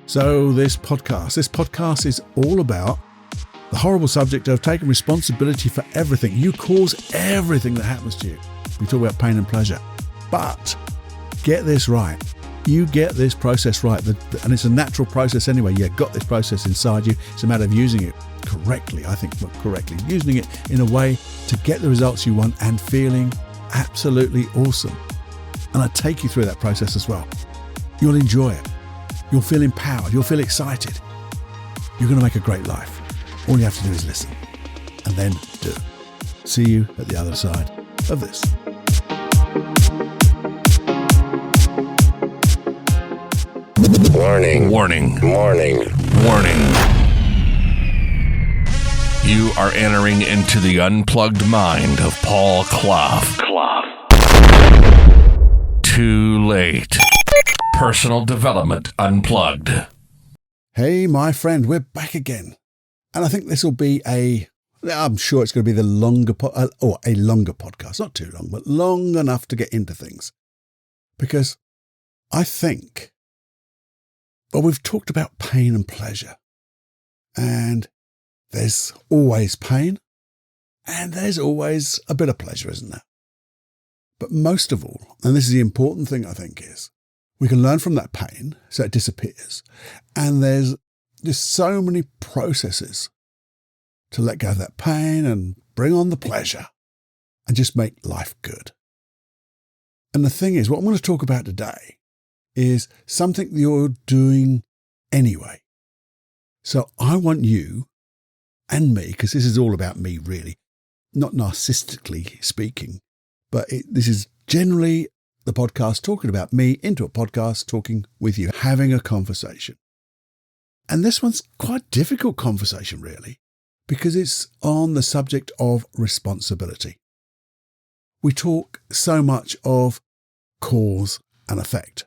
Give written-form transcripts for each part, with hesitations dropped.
So this podcast is all about the horrible subject of taking responsibility for everything. You cause everything that happens to you. We talk about pain and pleasure. But get this right. You get this process right. And it's a natural process anyway. You've got this process inside you. It's a matter of using it correctly, using it in a way to get the results you want and feeling absolutely awesome. And I take you through that process as well. You'll enjoy it. You'll feel empowered. You'll feel excited. You're going to make a great life. All you have to do is listen and then do. See you at the other side of this. Warning. Warning. Warning. Warning. You are entering into the unplugged mind of Paul Clough. Too late. Personal Development Unplugged. Hey, my friend, we're back again. And I think this will be I'm sure it's going to be a longer podcast. Not too long, but long enough to get into things. Because I think, we've talked about pain and pleasure. And there's always pain. And there's always a bit of pleasure, isn't there? But most of all, and this is the important thing I think is, we can learn from that pain so it disappears. And there's just so many processes to let go of that pain and bring on the pleasure and just make life good. And the thing is, what I'm going to talk about today is something you're doing anyway. So I want you and me, because this is all about me really, not narcissistically speaking, but this is generally the podcast talking about me into a podcast talking with you, having a conversation. And this one's quite a difficult conversation, really, because it's on the subject of responsibility. We talk so much of cause and effect,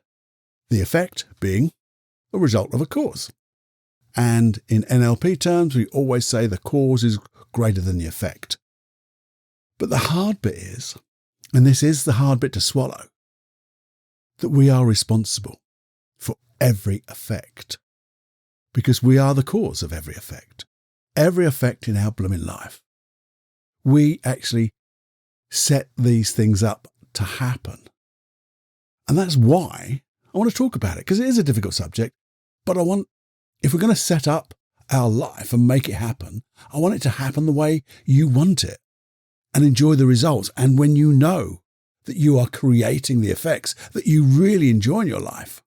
the effect being a result of a cause. And in NLP terms, we always say the cause is greater than the effect. But the hard bit is, and this is the hard bit to swallow, that we are responsible for every effect because we are the cause of every effect in our blooming life. We actually set these things up to happen. And that's why I want to talk about it, because it is a difficult subject, but if we're going to set up our life and make it happen, I want it to happen the way you want it and enjoy the results. And when you know that you are creating the effects that you really enjoy in your life.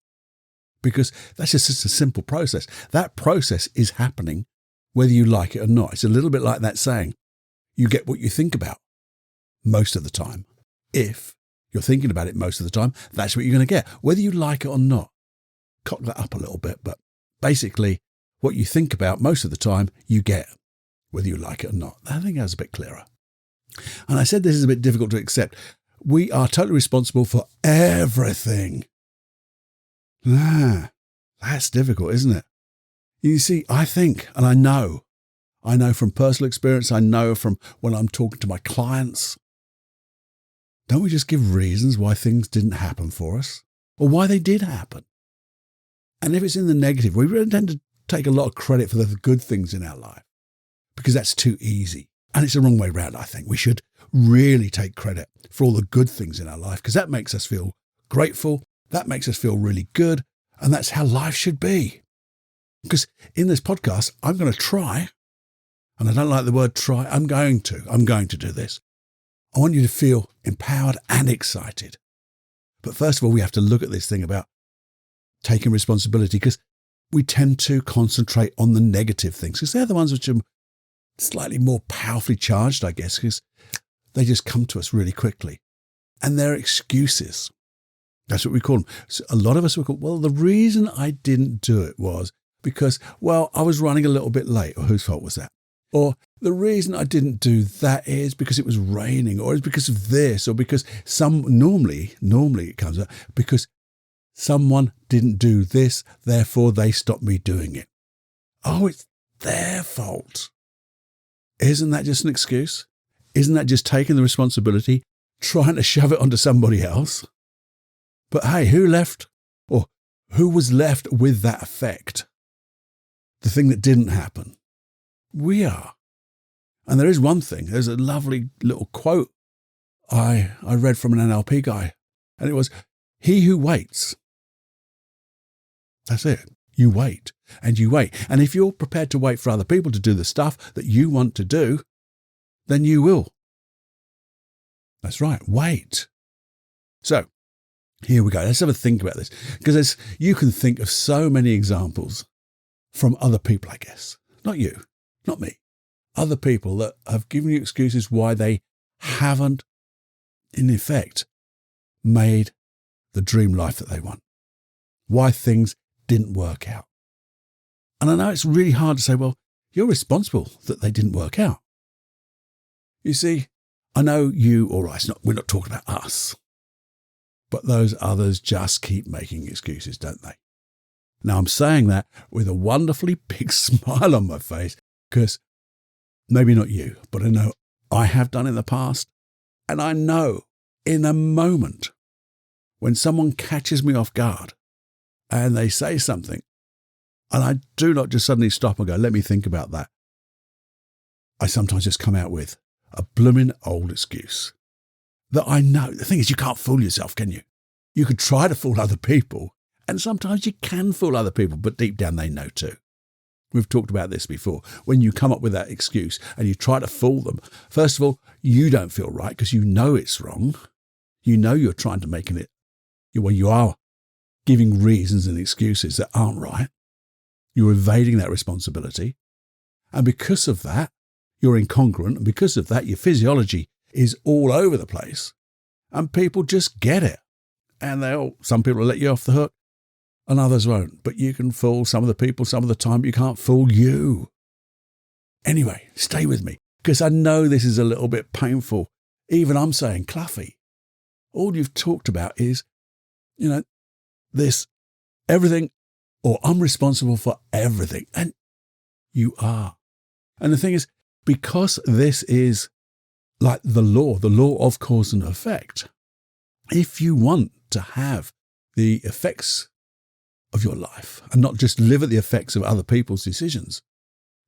Because that's just a simple process. That process is happening whether you like it or not. It's a little bit like that saying, you get what you think about most of the time. If you're thinking about it most of the time, that's what you're going to get, whether you like it or not. Cock that up a little bit, but basically what you think about most of the time, you get, whether you like it or not. I think that's a bit clearer. And I said this is a bit difficult to accept. We are totally responsible for everything. That's difficult, isn't it? You see, I think, and I know from personal experience, I know from when I'm talking to my clients, don't we just give reasons why things didn't happen for us or why they did happen? And if it's in the negative, we really tend to take a lot of credit for the good things in our life because that's too easy. And it's the wrong way around, I think. We should really take credit for all the good things in our life because that makes us feel grateful. That makes us feel really good. And that's how life should be. Because in this podcast, I'm going to try, and I don't like the word try, I'm going to do this. I want you to feel empowered and excited. But first of all, we have to look at this thing about taking responsibility because we tend to concentrate on the negative things because they're the ones which are slightly more powerfully charged, I guess, because they just come to us really quickly. And they're excuses. That's what we call them. So a lot of us will call, well, the reason I didn't do it was because, I was running a little bit late. Or whose fault was that? Or the reason I didn't do that is because it was raining, or it's because of this, or because normally it comes up because someone didn't do this, therefore they stopped me doing it. Oh, it's their fault. Isn't that just an excuse? Isn't that just taking the responsibility, trying to shove it onto somebody else? But hey, who left or who was left with that effect? The thing that didn't happen. We are. And there is one thing, there's a lovely little quote I read from an NLP guy, and it was, he who waits. That's it. You wait and you wait. And if you're prepared to wait for other people to do the stuff that you want to do, then you will. That's right. Wait. So here we go. Let's have a think about this, because you can think of so many examples from other people, I guess. Not you, not me. Other people that have given you excuses why they haven't, in effect, made the dream life that they want. Why things didn't work out. And I know it's really hard to say, well, you're responsible that they didn't work out. You see, I know you, all right, we're not talking about us, but those others just keep making excuses, don't they? Now, I'm saying that with a wonderfully big smile on my face, because maybe not you, but I know I have done in the past. And I know in a moment when someone catches me off guard and they say something, and I do not just suddenly stop and go, let me think about that. I sometimes just come out with a blooming old excuse that I know. The thing is, you can't fool yourself, can you? You could try to fool other people, and sometimes you can fool other people, but deep down they know too. We've talked about this before. When you come up with that excuse and you try to fool them, first of all, you don't feel right because you know it's wrong. You know you're trying to make it, well, you are giving reasons and excuses that aren't right. You're evading that responsibility. And because of that, you're incongruent. And because of that, your physiology is all over the place. And people just get it. And some people will let you off the hook and others won't. But you can fool some of the people some of the time. You can't fool you. Anyway, stay with me, because I know this is a little bit painful. Even I'm saying, Cluffy, all you've talked about is, this everything, or I'm responsible for everything. And you are. And the thing is, because this is like the law of cause and effect, if you want to have the effects of your life and not just live at the effects of other people's decisions,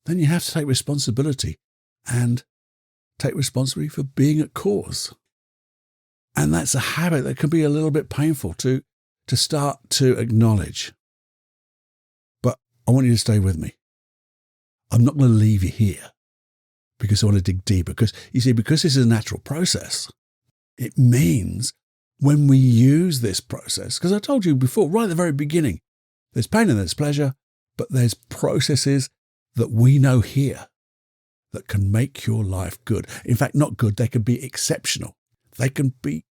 then you have to take responsibility and take responsibility for being at cause. And that's a habit that can be a little bit painful to start to acknowledge. But I want you to stay with me. I'm not going to leave you here because I want to dig deeper. Because you see, because this is a natural process, it means when we use this process, because I told you before, right at the very beginning, there's pain and there's pleasure, but there's processes that we know here that can make your life good. In fact, not good, they can be exceptional. They can be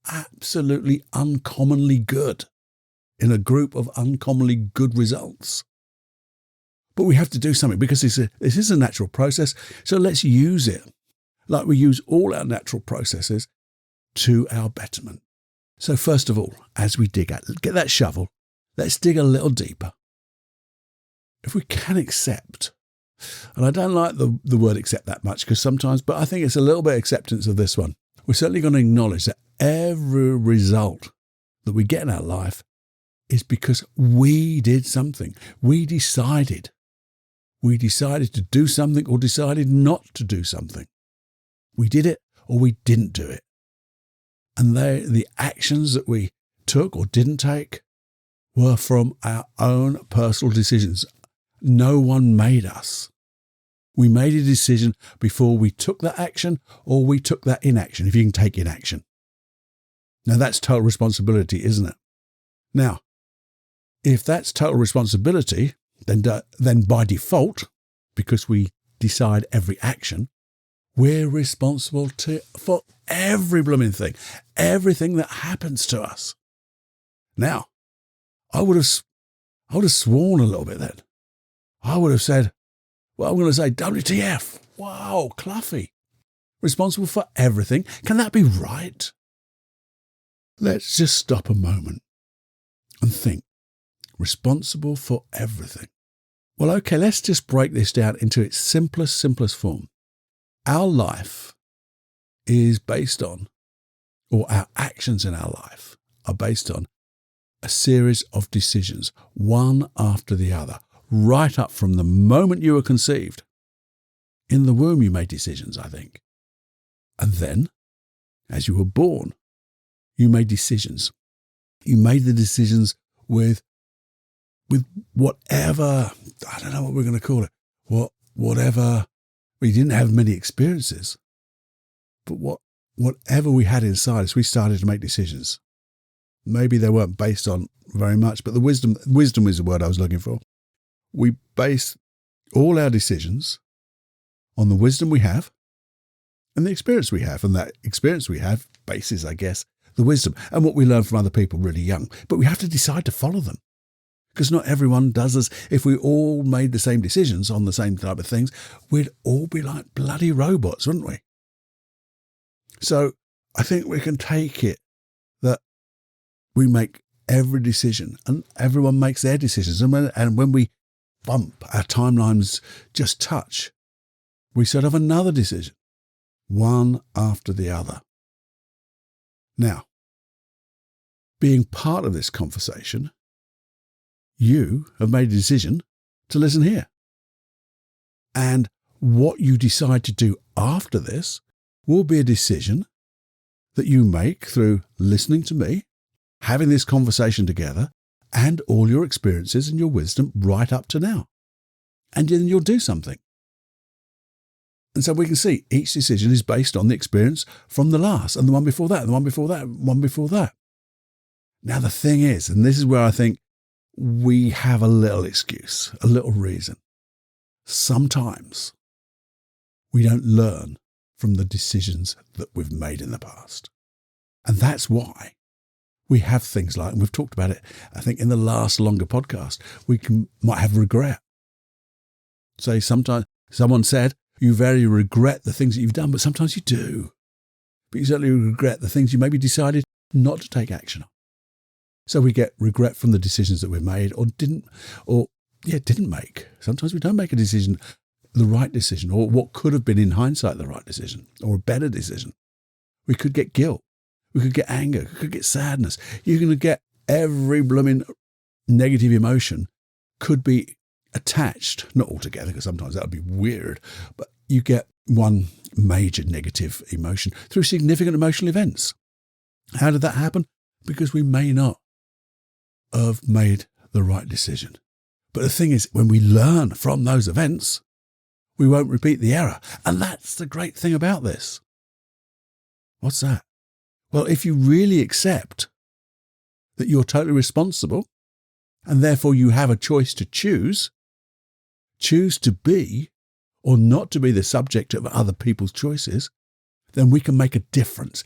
absolutely uncommonly good in a group of uncommonly good results. But we have to do something because this is a natural process. So let's use it like we use all our natural processes to our betterment. So first of all, as we dig out, get that shovel, let's dig a little deeper. If we can accept, and I don't like the word accept that much because sometimes, but I think it's a little bit acceptance of this one. We're certainly going to acknowledge that every result that we get in our life is because we did something. We decided to do something or decided not to do something. We did it or we didn't do it. And the actions that we took or didn't take were from our own personal decisions. No one made us. We made a decision before we took that action or we took that inaction, if you can take inaction. Now that's total responsibility, isn't it? Now, if that's total responsibility, then by default, because we decide every action, we're responsible for every blooming thing, everything that happens to us. Now, I would have sworn a little bit then. I would have said, well, I'm going to say WTF. Wow, Cluffy. Responsible for everything. Can that be right? Let's just stop a moment and think. Responsible for everything. Well, okay, let's just break this down into its simplest form. Our life is based on, or our actions in our life are based on a series of decisions, one after the other, right up from the moment you were conceived. In the womb, you made decisions, I think. And then, as you were born, you made decisions. You made the decisions with whatever, I don't know what we're going to call it, whatever, we didn't have many experiences, but whatever we had inside us, we started to make decisions. Maybe they weren't based on very much, but the wisdom is the word I was looking for. We base all our decisions on the wisdom we have and the experience we have. And that experience we have bases, I guess, the wisdom and what we learn from other people really young. But we have to decide to follow them, because not everyone does this. If we all made the same decisions on the same type of things, we'd all be like bloody robots, wouldn't we? So I think we can take it that we make every decision and everyone makes their decisions. And when we bump, our timelines just touch, we sort of another decision, one after the other. Now, being part of this conversation, you have made a decision to listen here. And what you decide to do after this will be a decision that you make through listening to me, having this conversation together, and all your experiences and your wisdom right up to now. And then you'll do something. And so we can see each decision is based on the experience from the last, and the one before that, and the one before that, and one before that. Now the thing is, and this is where I think we have a little excuse, a little reason. Sometimes we don't learn from the decisions that we've made in the past. And that's why we have things like, and we've talked about it, I think in the last longer podcast, might have regret. Say sometimes, someone said, you very regret the things that you've done, but sometimes you do. But you certainly regret the things you maybe decided not to take action on. So we get regret from the decisions that we made or didn't make. Sometimes we don't make a decision, the right decision, or what could have been in hindsight the right decision, or a better decision. We could get guilt. We could get anger. We could get sadness. You're going to get every blooming negative emotion could be attached, not altogether, because sometimes that would be weird, but you get one major negative emotion through significant emotional events. How did that happen? Because we may not have made the right decision. But the thing is, when we learn from those events, we won't repeat the error. And that's the great thing about this. What's that? Well, if you really accept that you're totally responsible and therefore you have a choice to choose to be or not to be the subject of other people's choices, then we can make a difference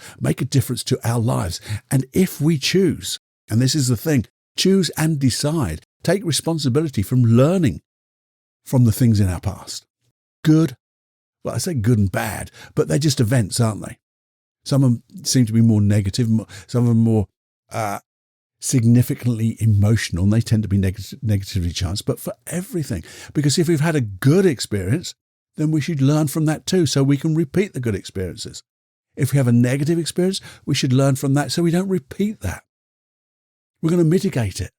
to our lives. And if we choose, and this is the thing, choose and decide, take responsibility from learning from the things in our past. Good, well, I say good and bad, but they're just events, aren't they? Some of them seem to be more negative, some of them more significantly emotional, and they tend to be negatively charged, but for everything. Because if we've had a good experience, then we should learn from that too, so we can repeat the good experiences. If we have a negative experience, we should learn from that so we don't repeat that. We're going to mitigate it.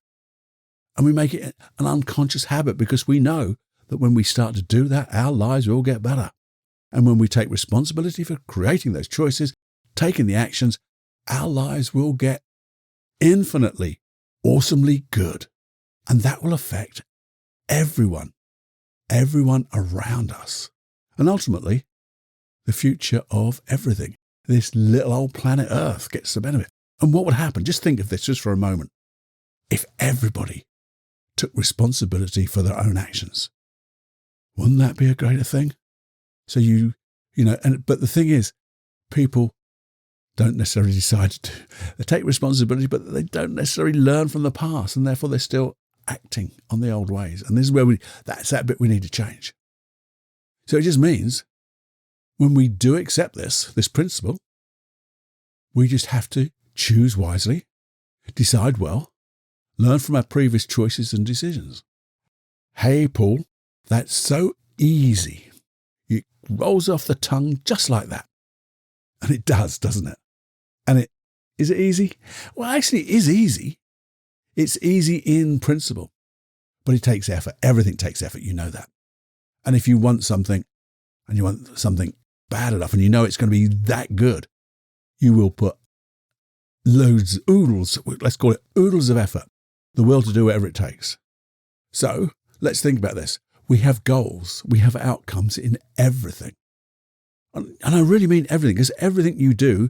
And we make it an unconscious habit because we know that when we start to do that, our lives will get better. And when we take responsibility for creating those choices, taking the actions, our lives will get infinitely, awesomely good. And that will affect everyone around us. And ultimately, the future of everything. This little old planet Earth gets the benefit. And what would happen? Just think of this just for a moment. If everybody took responsibility for their own actions, wouldn't that be a greater thing? So but the thing is, people don't necessarily decide to they take responsibility, but they don't necessarily learn from the past, and therefore they're still acting on the old ways. And this is where that's that bit we need to change. So it just means when we do accept this principle, we just have to choose wisely, decide well, learn from our previous choices and decisions. Hey, Paul, that's so easy. It rolls off the tongue just like that. And it does, doesn't it? And is it easy? Well, actually, it is easy It's easy in principle, but it takes effort. Everything takes effort. You know that. And if you want something and you want something bad enough and you know it's going to be that good, you will put oodles of effort, the will to do whatever it takes. So let's think about this. We have goals. We have outcomes in everything. And I really mean everything, because everything you do,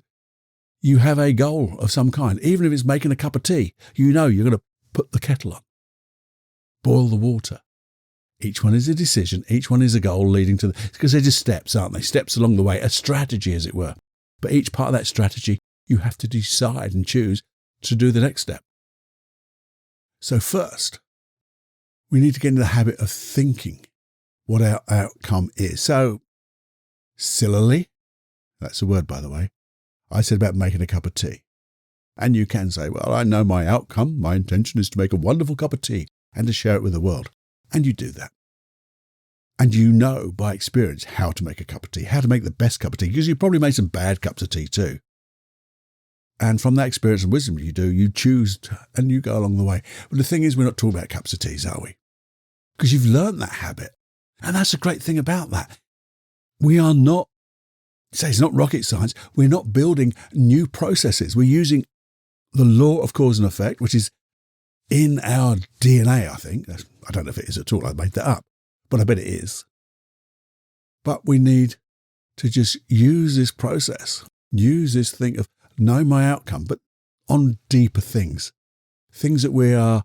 you have a goal of some kind. Even if it's making a cup of tea, you know you're going to put the kettle on, boil the water. Each one is a decision. Each one is a goal leading to because they're just steps, aren't they? Steps along the way, a strategy, as it were. But each part of that strategy, you have to decide and choose to do the next step. So first, we need to get into the habit of thinking what our outcome is. So, sillily, that's a word, by the way, I said about making a cup of tea. And you can say, well, I know my outcome. My intention is to make a wonderful cup of tea and to share it with the world. And you do that. And you know by experience how to make a cup of tea, how to make the best cup of tea, because you probably made some bad cups of tea too. And from that experience and wisdom you choose and you go along the way. But the thing is, we're not talking about cups of teas, are we? Because you've learned that habit. And that's the great thing about that. We are not, it's not rocket science. We're not building new processes. We're using the law of cause and effect, which is in our DNA, I think. I don't know if it is at all. I made that up, but I bet it is. But we need to just use this process, use this thing of know my outcome, but on deeper things that we are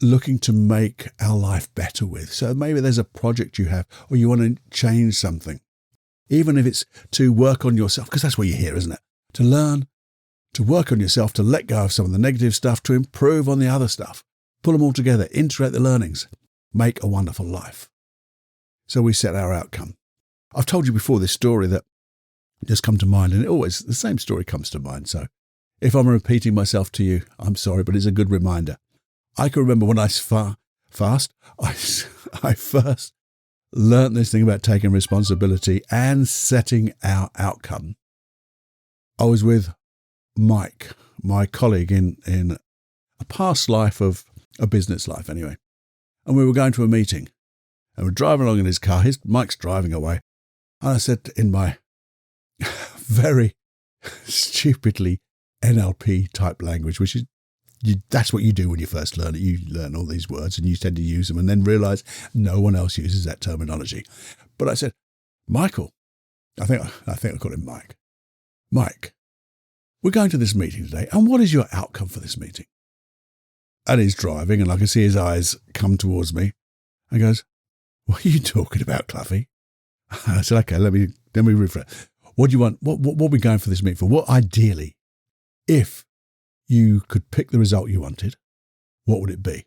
looking to make our life better with. So maybe there's a project you have, or you want to change something, even if it's to work on yourself, because that's what you're here, isn't it? To learn, to work on yourself, to let go of some of the negative stuff, to improve on the other stuff, pull them all together, integrate the learnings, make a wonderful life. So we set our outcome. I've told you before this story that just come to mind, and the same story comes to mind. So if I'm repeating myself to you, I'm sorry, but it's a good reminder. I can remember when I first learned this thing about taking responsibility and setting our outcome. I was with Mike, my colleague in a past life of a business life anyway. And we were going to a meeting and we're driving along in his car. Mike's driving away. And I said in my very stupidly NLP type language, which is, that's what you do when you first learn it. You learn all these words and you tend to use them and then realize no one else uses that terminology. But I said, Michael, I think I called him Mike. Mike, we're going to this meeting today, and what is your outcome for this meeting? And he's driving, and I can see his eyes come towards me. And he goes, what are you talking about, Cluffy? I said, okay, let me rephrase. What do you want? What are we going for this meeting for? What ideally, if you could pick the result you wanted, what would it be?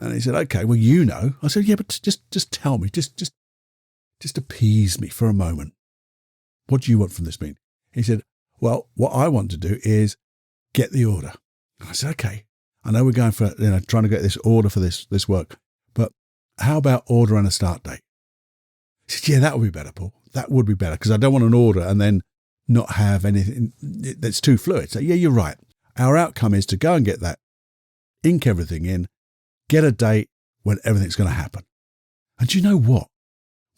And he said, okay, well, you know. I said, yeah, but just tell me, just appease me for a moment. What do you want from this meeting? He said, well, what I want to do is get the order. I said, okay, I know we're going for, trying to get this order for this work, but how about order and a start date? He said, yeah, that would be better, Paul. That would be better, because I don't want an order and then not have anything that's too fluid. So yeah, you're right. Our outcome is to go and get that, ink everything in, get a date when everything's going to happen. And do you know what?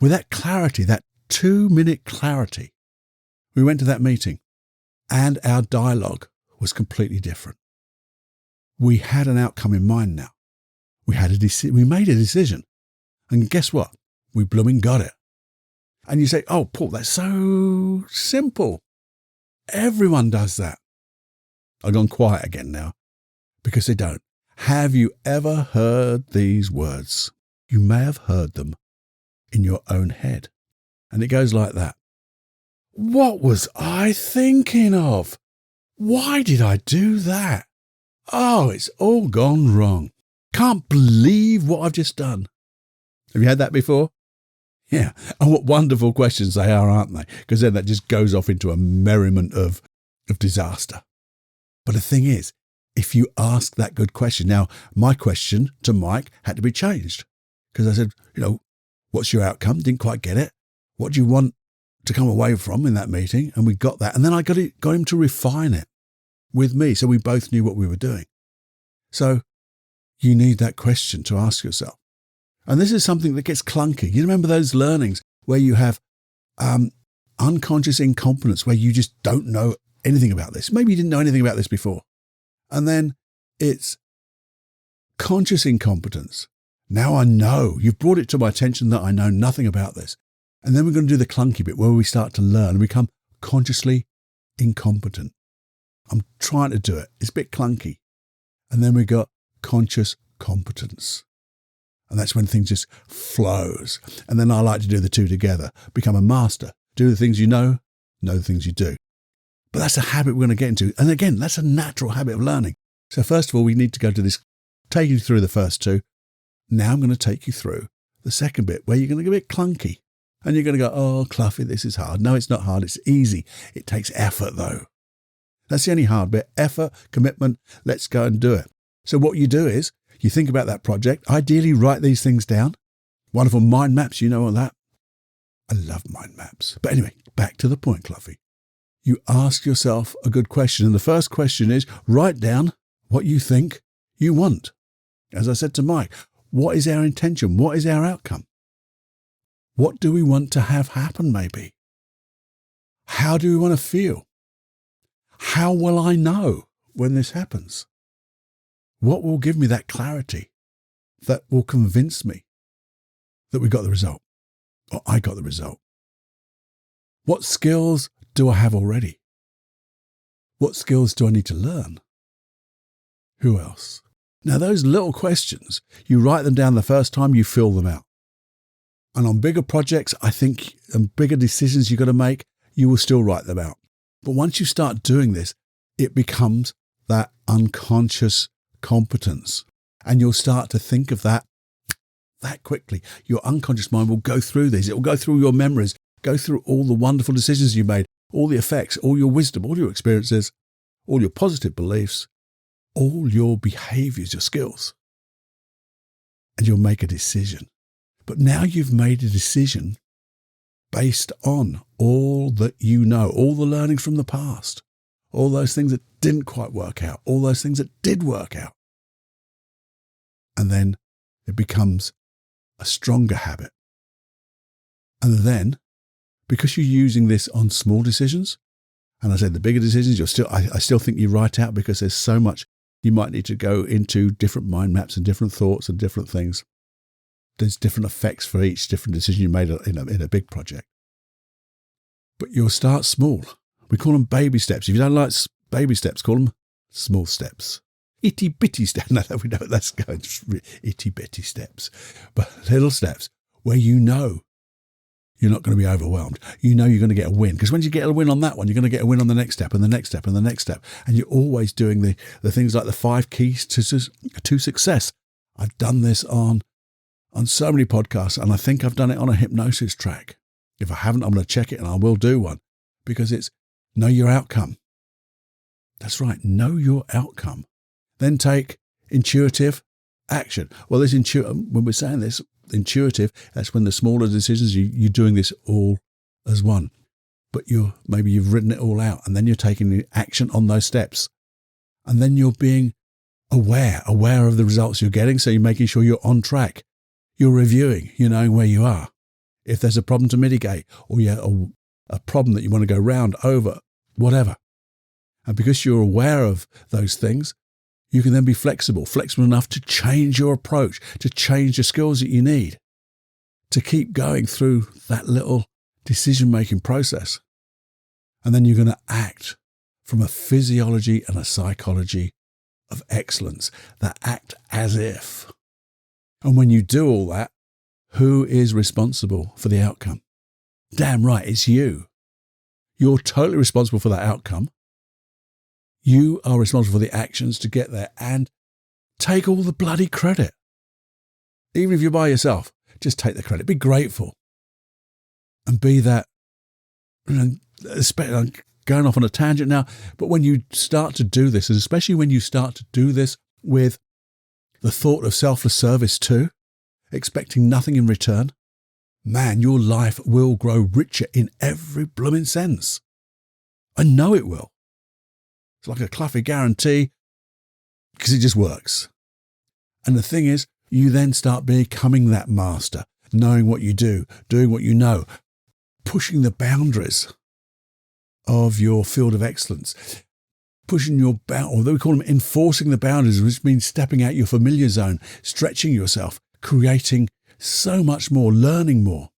With that clarity, that 2-minute clarity, we went to that meeting and our dialogue was completely different. We had an outcome in mind now. We made a decision. And guess what? We blooming got it. And you say, oh, Paul, that's so simple. Everyone does that. I've gone quiet again now because they don't. Have you ever heard these words? You may have heard them in your own head. And it goes like that. What was I thinking of? Why did I do that? Oh, it's all gone wrong. Can't believe what I've just done. Have you had that before? Yeah. And what wonderful questions they are, aren't they? Because then that just goes off into a merriment of disaster. But the thing is, if you ask that good question, now my question to Mike had to be changed because I said, what's your outcome? Didn't quite get it. What do you want to come away from in that meeting? And we got that. And then I got him to refine it with me. So we both knew what we were doing. So you need that question to ask yourself. And this is something that gets clunky. You remember those learnings where you have unconscious incompetence, where you just don't know anything about this. Maybe you didn't know anything about this before. And then it's conscious incompetence. Now I know. You've brought it to my attention that I know nothing about this. And then we're going to do the clunky bit where we start to learn and become consciously incompetent. I'm trying to do it. It's a bit clunky. And then we got conscious competence. And that's when things just flows. And then I like to do the two together. Become a master. Do the things you know the things you do. But that's a habit we're going to get into. And again, that's a natural habit of learning. So first of all, we need to go to this, take you through the first two. Now I'm going to take you through the second bit where you're going to get a bit clunky. And you're going to go, oh, Cluffy, this is hard. No, it's not hard. It's easy. It takes effort, though. That's the only hard bit. Effort, commitment. Let's go and do it. So what you do is you think about that project. Ideally, write these things down. Wonderful mind maps. You know all that. I love mind maps. But anyway, back to the point, Cluffy. You ask yourself a good question. And the first question is, write down what you think you want. As I said to Mike, what is our intention? What is our outcome? What do we want to have happen, maybe? How do we want to feel? How will I know when this happens? What will give me that clarity that will convince me that we got the result, or I got the result? What skills do I have already? What skills do I need to learn? Who else? Now, those little questions, you write them down the first time, you fill them out. And on bigger projects, I think, and bigger decisions you've got to make, you will still write them out. But once you start doing this, it becomes that unconscious competence. And you'll start to think of that quickly. Your unconscious mind will go through these. It will go through your memories, go through all the wonderful decisions you made, all the effects, all your wisdom, all your experiences, all your positive beliefs, all your behaviors, your skills. And you'll make a decision. But now you've made a decision based on all that you know, all the learnings from the past, all those things that didn't quite work out, all those things that did work out. And then it becomes a stronger habit. And then, because you're using this on small decisions, and I said the bigger decisions, I still think you write out because there's so much you might need to go into different mind maps and different thoughts and different things. There's different effects for each different decision you made in a big project. But you'll start small. We call them baby steps. If you don't like baby steps, call them small steps. Itty bitty steps. No, we know that's going. Itty bitty steps. But little steps where you know you're not going to be overwhelmed. You know you're going to get a win. Because when you get a win on that one, you're going to get a win on the next step and the next step and the next step. And you're always doing the things like the 5 keys to success. I've done this on so many podcasts, and I think I've done it on a hypnosis track. If I haven't, I'm going to check it, and I will do one, because it's know your outcome. That's right, know your outcome. Then take intuitive action. Well, when we're saying this, intuitive, that's when the smaller decisions, you're doing this all as one. But maybe you've written it all out, and then you're taking the action on those steps. And then you're being aware of the results you're getting, so you're making sure you're on track. You're reviewing, you're knowing where you are. If there's a problem to mitigate, or a problem that you want to go round, over, whatever. And because you're aware of those things, you can then be flexible enough to change your approach, to change the skills that you need, to keep going through that little decision-making process. And then you're going to act from a physiology and a psychology of excellence, that act as if. And when you do all that, who is responsible for the outcome? Damn right, it's you. You're totally responsible for that outcome. You are responsible for the actions to get there, and take all the bloody credit. Even if you're by yourself, just take the credit. Be grateful. And be that, I'm going off on a tangent now, but when you start to do this, and especially when you start to do this with the thought of selfless service too, expecting nothing in return, man, your life will grow richer in every blooming sense. I know it will. It's like a Cluffy guarantee. because it just works. And the thing is, you then start becoming that master, knowing what you do, doing what you know, pushing the boundaries of your field of excellence, pushing your although we call them enforcing the boundaries, which means stepping out your familiar zone, stretching yourself, creating so much more, learning more.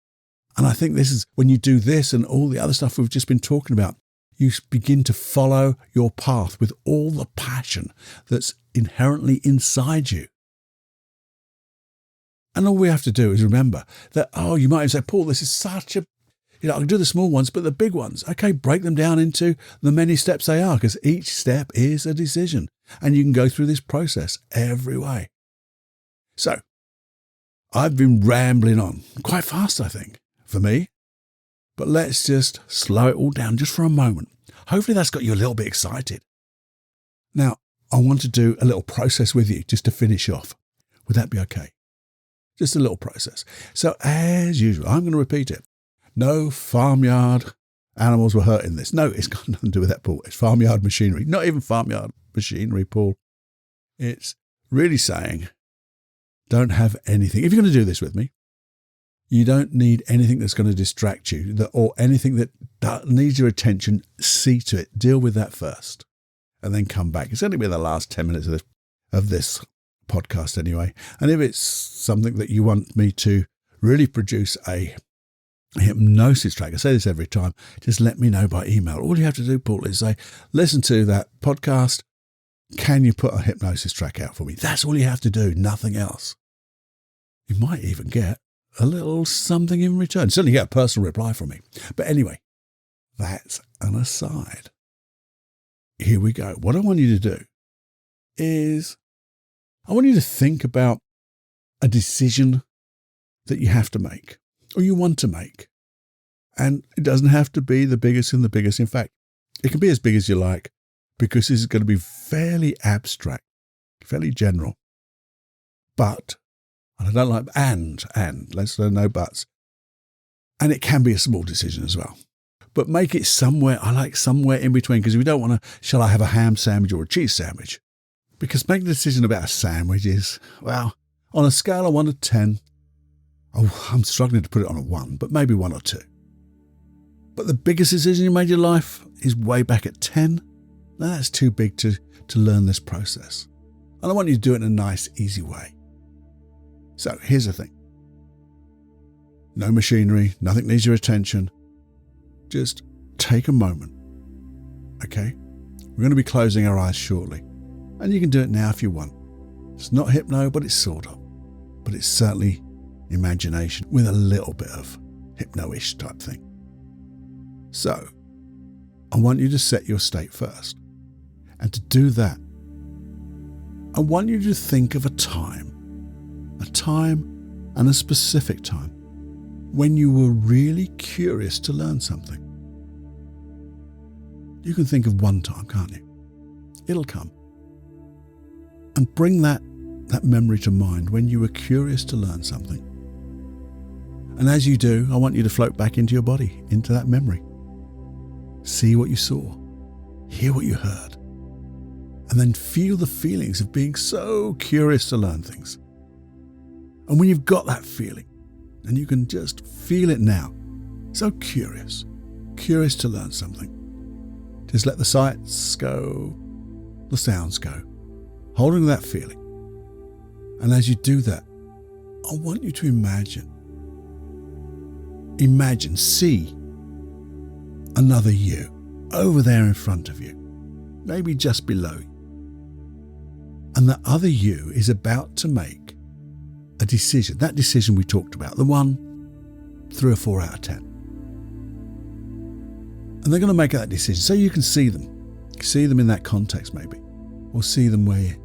And I think this is when you do this and all the other stuff we've just been talking about, you begin to follow your path with all the passion that's inherently inside you. And all we have to do is remember that, you might say, Paul, this is such a, I can do the small ones, but the big ones, okay, break them down into the many steps they are, because each step is a decision. And you can go through this process every way. So, I've been rambling on quite fast, I think, for me. But let's just slow it all down just for a moment. Hopefully that's got you a little bit excited. Now, I want to do a little process with you just to finish off. Would that be okay? Just a little process. So as usual, I'm going to repeat it. No farmyard animals were hurt in this. No, it's got nothing to do with that, Paul. It's farmyard machinery. Not even farmyard machinery, Paul. It's really saying, don't have anything. If you're going to do this with me, you don't need anything that's going to distract you or anything that needs your attention. See to it. Deal with that first and then come back. It's only been the last 10 minutes of this podcast anyway. And if it's something that you want me to really produce a hypnosis track, I say this every time, just let me know by email. All you have to do, Paul, is say, listen to that podcast. Can you put a hypnosis track out for me? That's all you have to do. Nothing else. You might even get a little something in return. Certainly get a personal reply from me. But anyway, that's an aside. Here we go. What I want you to do is I want you to think about a decision that you have to make or you want to make. And it doesn't have to be the biggest and the biggest. In fact, it can be as big as you like, because this is going to be fairly abstract, fairly general. But, and I don't like, and, let's no buts. And it can be a small decision as well. But make it somewhere, I like somewhere in between, because we don't want to, shall I have a ham sandwich or a cheese sandwich? Because making a decision about a sandwich is, well, on a scale of 1 to 10, I'm struggling to put it on a 1, but maybe 1 or 2. But the biggest decision you made in your life is way back at 10. Now that's too big to learn this process. And I want you to do it in a nice, easy way. So here's the thing. No machinery, nothing needs your attention. Just take a moment. Okay? We're going to be closing our eyes shortly. And you can do it now if you want. It's not hypno, but it's sort of. But it's certainly imagination with a little bit of hypno-ish type thing. So, I want you to set your state first. And to do that, I want you to think of a time and a specific time when you were really curious to learn something. You can think of one time, can't you? It'll come. And bring that memory to mind when you were curious to learn something. And as you do, I want you to float back into your body, into that memory. See what you saw, hear what you heard, and then feel the feelings of being so curious to learn things. And when you've got that feeling, and you can just feel it now, so curious to learn something, just let the sights go, the sounds go, holding that feeling. And as you do that, I want you to imagine, see another you over there in front of you, maybe just below you. And the other you is about to make a decision, that decision we talked about, the one 3 or 4 out of 10. And they're going to make that decision so you can see them in that context maybe, or see them where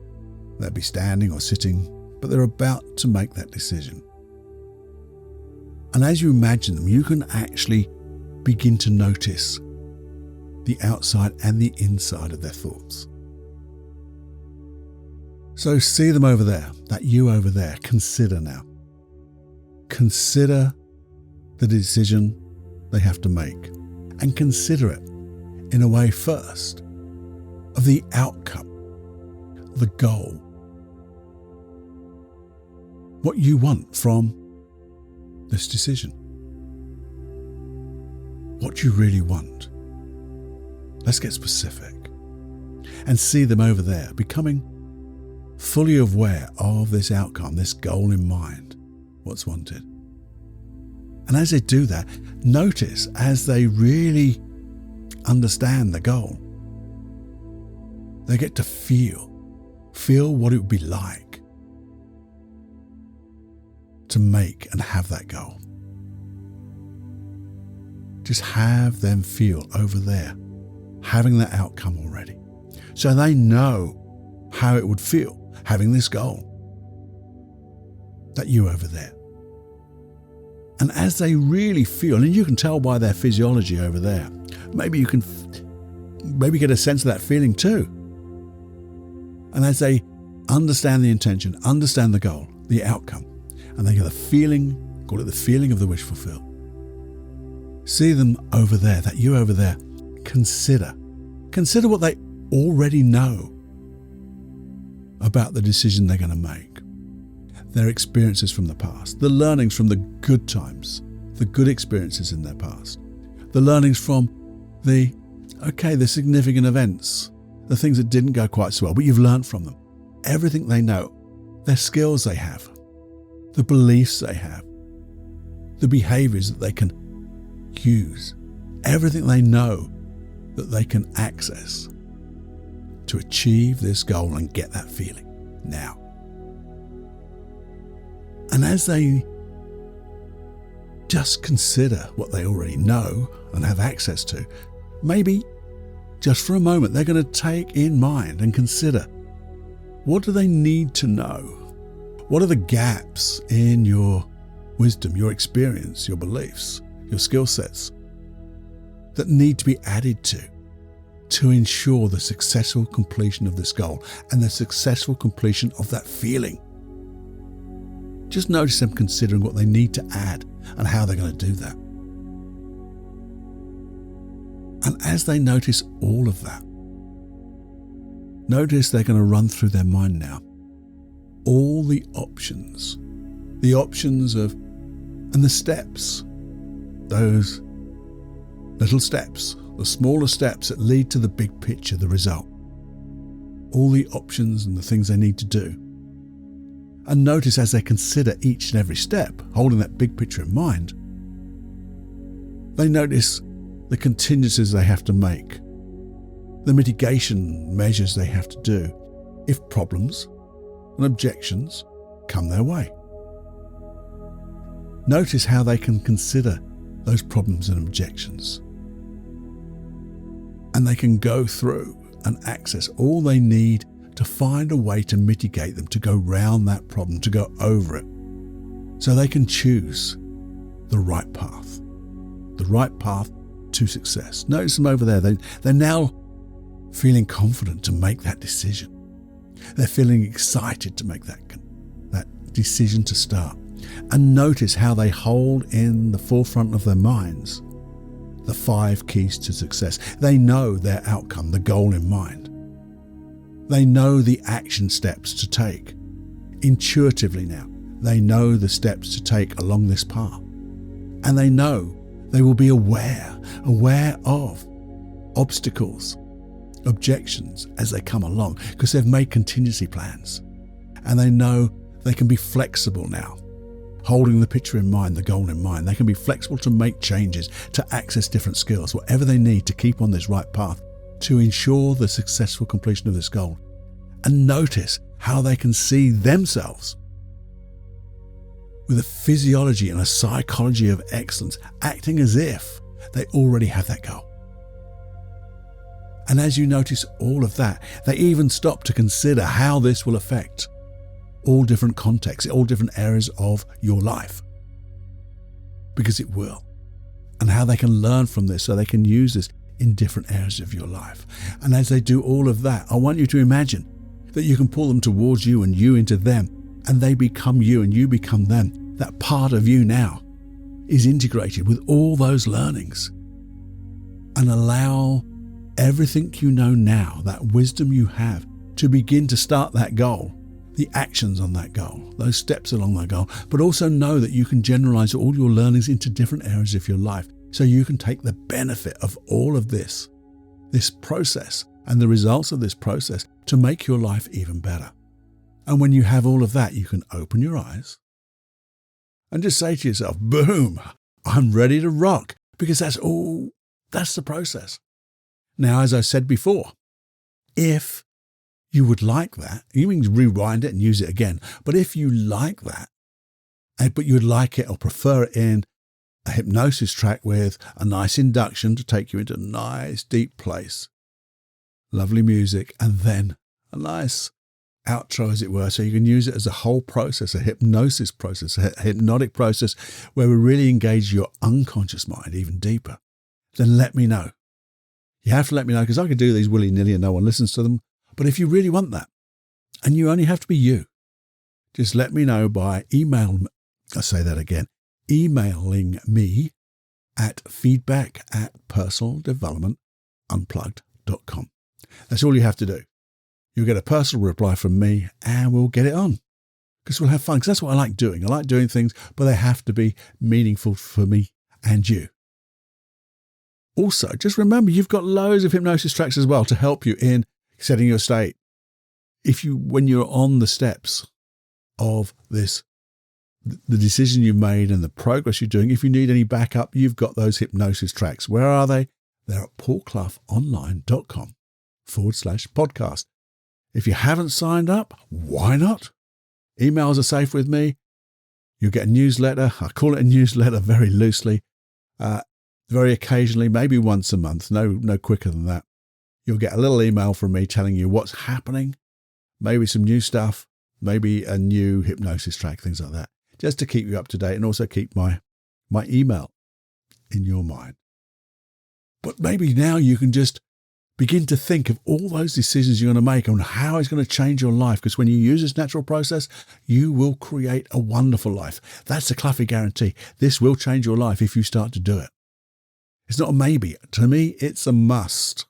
they'll be standing or sitting, but they're about to make that decision. And as you imagine them, you can actually begin to notice the outside and the inside of their thoughts. So see them over there, that you over there. Consider now. Consider the decision they have to make, and consider it in a way first of the outcome the goal, what you want from this decision, what you really want. Let's get specific and see them over there, becoming fully aware of this outcome, this goal in mind, what's wanted. And as they do that, notice as they really understand the goal, they get to feel what it would be like to make and have that goal. Just have them feel over there, having that outcome already. So they know how it would feel having this goal, that you over there. And as they really feel, and you can tell by their physiology over there, maybe you can get a sense of that feeling too. And as they understand the intention, understand the goal, the outcome, and they get the feeling, call it the feeling of the wish fulfilled. See them over there, that you over there, consider what they already know about the decision they're going to make, their experiences from the past, the learnings from the good times, the good experiences in their past, the learnings from the significant events, the things that didn't go quite so well, but you've learned from them. Everything they know, their skills they have, the beliefs they have, the behaviors that they can use, everything they know that they can access to achieve this goal and get that feeling now. And as they just consider what they already know and have access to, maybe just for a moment they're going to take in mind and consider, what do they need to know? What are the gaps in your wisdom, your experience, your beliefs, your skill sets that need to be added to ensure the successful completion of this goal and the successful completion of that feeling? Just notice them considering what they need to add and how they're going to do that. And as they notice all of that, notice they're going to run through their mind now all the options of, and the steps, those little steps, the smaller steps that lead to the big picture, the result. All the options and the things they need to do. And notice as they consider each and every step, holding that big picture in mind, they notice the contingencies they have to make, the mitigation measures they have to do if problems and objections come their way. Notice how they can consider those problems and objections. And they can go through and access all they need to find a way to mitigate them, to go round that problem, to go over it, so they can choose the right path to success. Notice them over there. They're now feeling confident to make that decision. They're feeling excited to make that decision to start. And notice how they hold in the forefront of their minds the 5 keys to success. They know their outcome, the goal in mind. They know the action steps to take. Intuitively now, they know the steps to take along this path. And they know they will be aware of obstacles, objections as they come along, because they've made contingency plans. And they know they can be flexible now, holding the picture in mind, the goal in mind. They can be flexible to make changes, to access different skills, whatever they need to keep on this right path to ensure the successful completion of this goal. And notice how they can see themselves with a physiology and a psychology of excellence, acting as if they already have that goal. And as you notice all of that, they even stop to consider how this will affect all different contexts, all different areas of your life. Because it will. And how they can learn from this so they can use this in different areas of your life. And as they do all of that, I want you to imagine that you can pull them towards you and you into them, and they become you and you become them. That part of you now is integrated with all those learnings. And allow everything you know now, that wisdom you have, to begin to start that goal, the actions on that goal, those steps along that goal, but also know that you can generalize all your learnings into different areas of your life so you can take the benefit of all of this process and the results of this process to make your life even better. And when you have all of that, you can open your eyes and just say to yourself, boom, I'm ready to rock, because that's the process. Now, as I said before, if you would like that, you can rewind it and use it again. But if you like that, but you'd like it or prefer it in a hypnosis track with a nice induction to take you into a nice deep place, lovely music, and then a nice outro, as it were, so you can use it as a whole process, a hypnosis process, a hypnotic process where we really engage your unconscious mind even deeper, then let me know. You have to let me know, because I could do these willy-nilly and no one listens to them. But if you really want that, and you only have to be you, just let me know by emailing me at feedback@personaldevelopmentunplugged.com. That's all you have to do. You'll get a personal reply from me and we'll get it on, because we'll have fun, because that's what I like doing. I like doing things, but they have to be meaningful for me and you. Also, just remember, you've got loads of hypnosis tracks as well to help you in setting your state. When you're on the steps of this, the decision you've made and the progress you're doing, if you need any backup, you've got those hypnosis tracks. Where are they? They're at paulcloughonline.com/podcast. If you haven't signed up, why not? Emails are safe with me. You'll get a newsletter. I call it a newsletter very loosely. Very occasionally, maybe once a month, no quicker than that. You'll get a little email from me telling you what's happening, maybe some new stuff, maybe a new hypnosis track, things like that, just to keep you up to date and also keep my email in your mind. But maybe now you can just begin to think of all those decisions you're going to make on how it's going to change your life, because when you use this natural process, you will create a wonderful life. That's a Cluffy guarantee. This will change your life if you start to do it. It's not a maybe. To me, it's a must.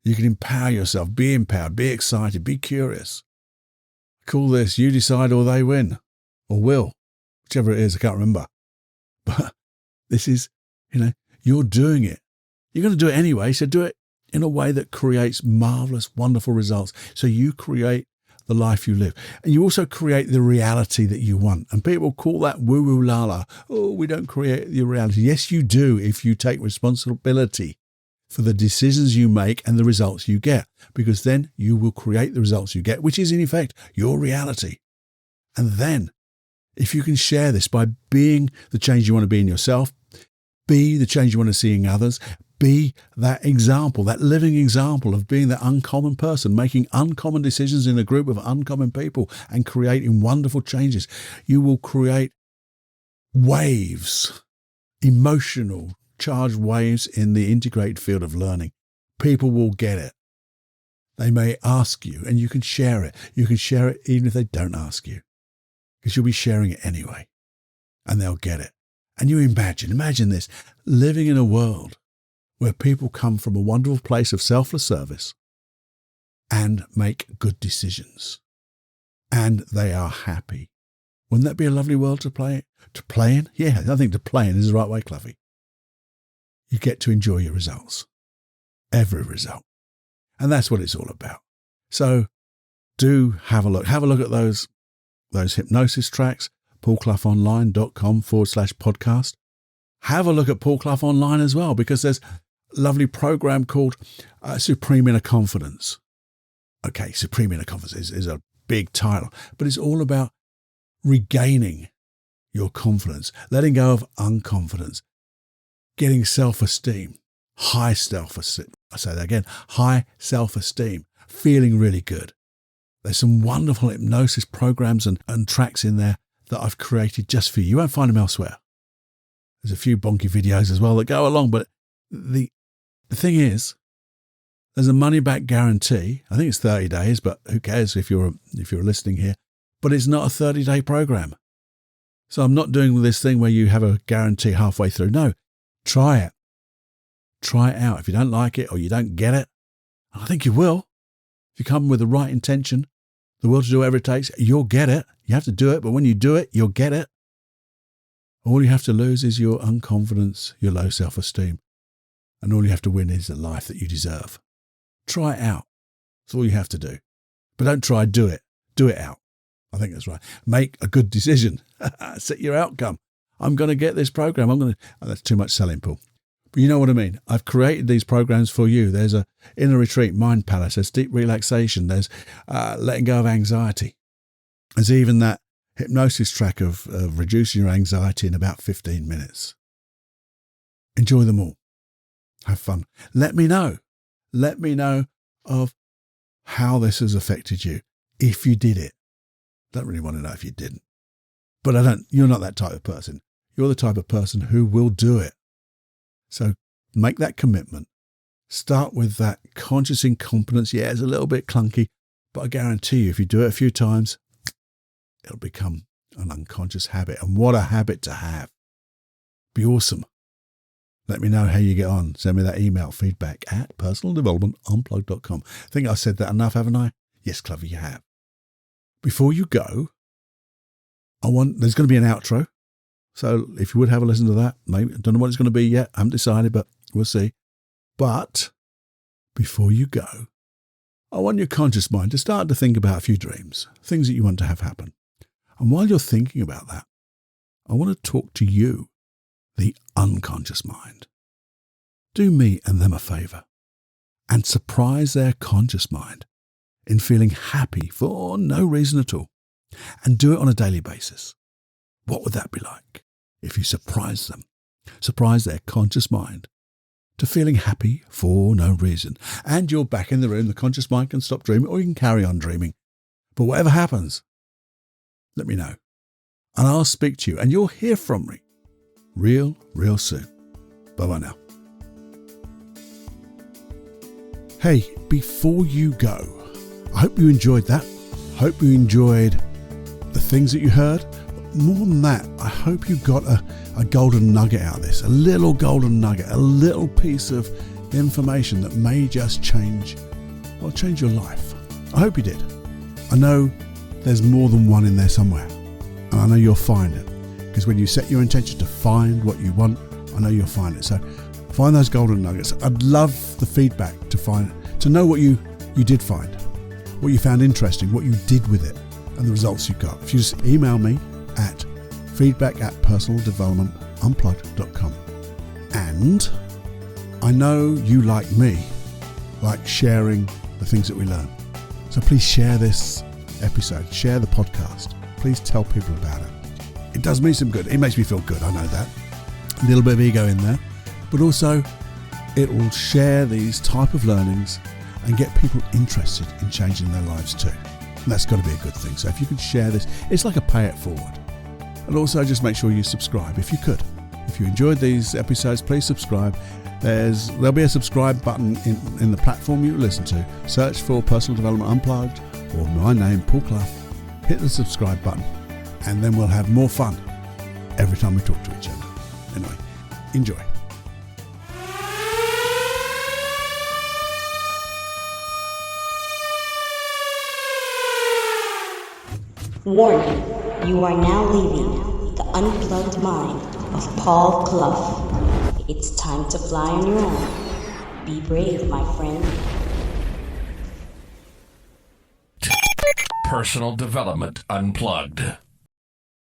You can empower yourself, be empowered, be excited, be curious. Call this You Decide or They Win, or Will, whichever it is, I can't remember. But this is, you're doing it. You're going to do it anyway, so do it in a way that creates marvelous, wonderful results. So you create the life you live. And you also create the reality that you want. And people call that woo-woo la-la. Oh, we don't create your reality. Yes, you do, if you take responsibility for the decisions you make and the results you get, because then you will create the results you get, which is in effect your reality. And then if you can share this by being the change you want to be in yourself, be the change you want to see in others, be that example, that living example of being that uncommon person, making uncommon decisions in a group of uncommon people and creating wonderful changes, you will create waves, emotional charged waves in the integrated field of learning. People will get it. They may ask you and you can share it. You can share it even if they don't ask you, because you'll be sharing it anyway and they'll get it. And you imagine this, living in a world where people come from a wonderful place of selfless service and make good decisions and they are happy. Wouldn't that be a lovely world to play in? Yeah, I think to play in is the right way, Cluffy. You get to enjoy your results, every result. And that's what it's all about. So do have a look. Have a look at those hypnosis tracks, paulcloughonline.com/podcast. Have a look at Paul Clough Online as well, because there's a lovely program called Supreme Inner Confidence. Okay, Supreme Inner Confidence is a big title, but it's all about regaining your confidence, letting go of unconfidence, getting self-esteem, high self-esteem. I say that again, high self-esteem, feeling really good. There's some wonderful hypnosis programs and tracks in there that I've created just for you. You won't find them elsewhere. There's a few bonky videos as well that go along, but the thing is, there's a money-back guarantee. I think it's 30 days, but who cares if you're listening here? But it's not a 30-day program. So I'm not doing this thing where you have a guarantee halfway through. No, try it. Try it out. If you don't like it or you don't get it, I think you will. If you come with the right intention, the will to do whatever it takes, you'll get it. You have to do it, but when you do it, you'll get it. All you have to lose is your unconfidence, your low self-esteem. And all you have to win is the life that you deserve. Try it out. That's all you have to do. But don't try, do it. Do it out. I think that's right. Make a good decision. Set your outcome. I'm going to get this program. That's too much selling, Paul. But you know what I mean. I've created these programs for you. There's a inner retreat, mind palace. There's deep relaxation. There's letting go of anxiety. There's even that hypnosis track of reducing your anxiety in about 15 minutes. Enjoy them all. Have fun. Let me know. Let me know of how this has affected you. If you did it. Don't really want to know if you didn't. But you're not that type of person. You're the type of person who will do it. So make that commitment. Start with that conscious incompetence. Yeah, it's a little bit clunky, but I guarantee you, if you do it a few times, it'll become an unconscious habit. And what a habit to have. Be awesome. Let me know how you get on. Send me that email, feedback@personaldevelopmentunplugged.com. I think I said that enough, haven't I? Yes, Clever, you have. Before you go, there's going to be an outro. So if you would have a listen to that, maybe, I don't know what it's going to be yet. I haven't decided, but we'll see. But before you go, I want your conscious mind to start to think about a few dreams, things that you want to have happen. And while you're thinking about that, I want to talk to you, the unconscious mind. Do me and them a favor and surprise their conscious mind in feeling happy for no reason at all. And do it on a daily basis. What would that be like if you surprise them? Surprise their conscious mind to feeling happy for no reason. And you're back in the room. The conscious mind can stop dreaming or you can carry on dreaming. But whatever happens, let me know. And I'll speak to you and you'll hear from me real soon. Bye-bye now. Hey, before you go, I hope you enjoyed that. Hope you enjoyed the things that you heard. But more than that, I hope you got a golden nugget out of this, a little golden nugget, a little piece of information that may just change your life. I hope you did. I know there's more than one in there somewhere, and I know you'll find it, because when you set your intention to find what you want, I know you'll find it. So find those golden nuggets. I'd love the feedback to know what you did find, what you found interesting, what you did with it, and the results you got. If you just email me at feedback@personaldevelopmentunplugged.com. And I know you, like me, like sharing the things that we learn. So please share this episode, share the podcast. Please tell people about it. It does me some good. It makes me feel good, I know that. A little bit of ego in there. But also, it will share these type of learnings and get people interested in changing their lives too. And that's got to be a good thing. So if you could share this, it's like a pay it forward. And also just make sure you subscribe if you could. If you enjoyed these episodes, please subscribe. There'll be a subscribe button in the platform you listen to. Search for Personal Development Unplugged or my name, Paul Clough. Hit the subscribe button and then we'll have more fun every time we talk to each other. Anyway, enjoy. Warning, you are now leaving the unplugged mind of Paul Clough. It's time to fly on your own. Be brave, my friend. Personal Development Unplugged.